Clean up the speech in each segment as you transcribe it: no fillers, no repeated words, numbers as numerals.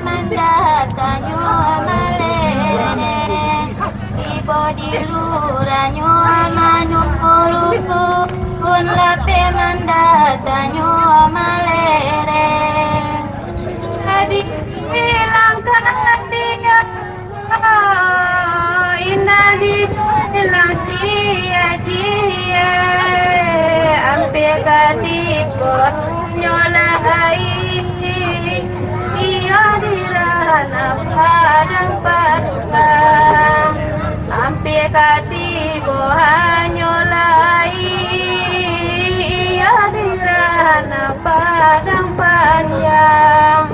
mandatanyo amalere tibo diluranyo amanukuruku pun lape mandatanyo amalere tadi hilangkan dia indah dibilang cia-cia ampe katipo nyolai ia dirana padang patang ampe katipo nyolai ia dirana padang panjang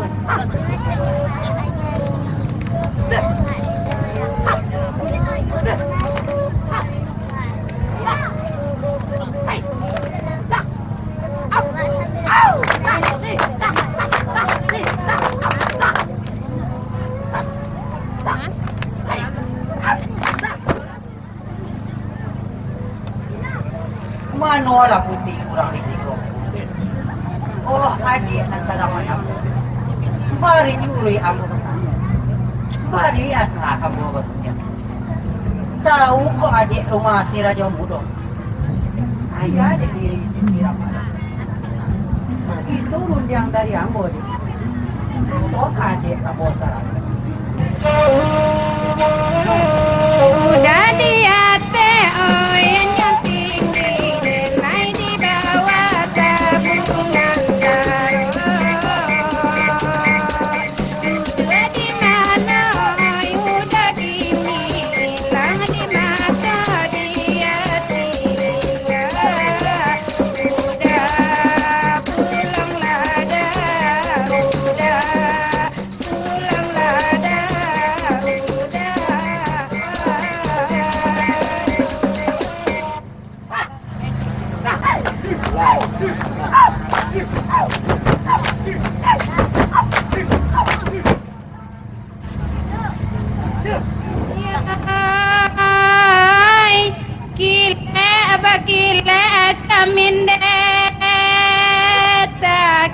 Mano lah putih kurang risiko. Allah hadir dan sadaman aku. Mari curi aku. Mari atlah kamu betulnya. Tahu kok adik rumah si Raja Mudo. Ayah adik diri si Kirapala. Itu rundiang dari Ambo. Kok adik kamu sarang. udah di ate oh yang tinggi naik di bawah tabungan udah di mana udah gini hilang di mata dia tinggal udah pulang lada udah pulang lada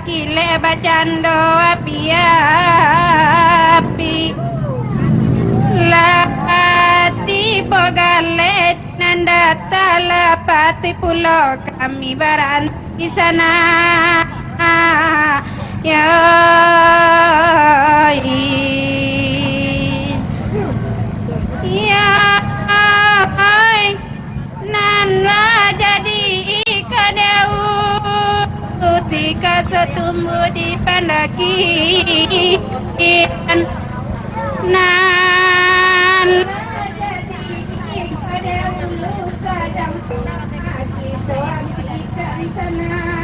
Kile bacando api lati bogale nanda talapati pulau kami baranti sana ya nanda jadi ikadau tika setumbuh di pandaki nan pada ulu sadang kita ikan sana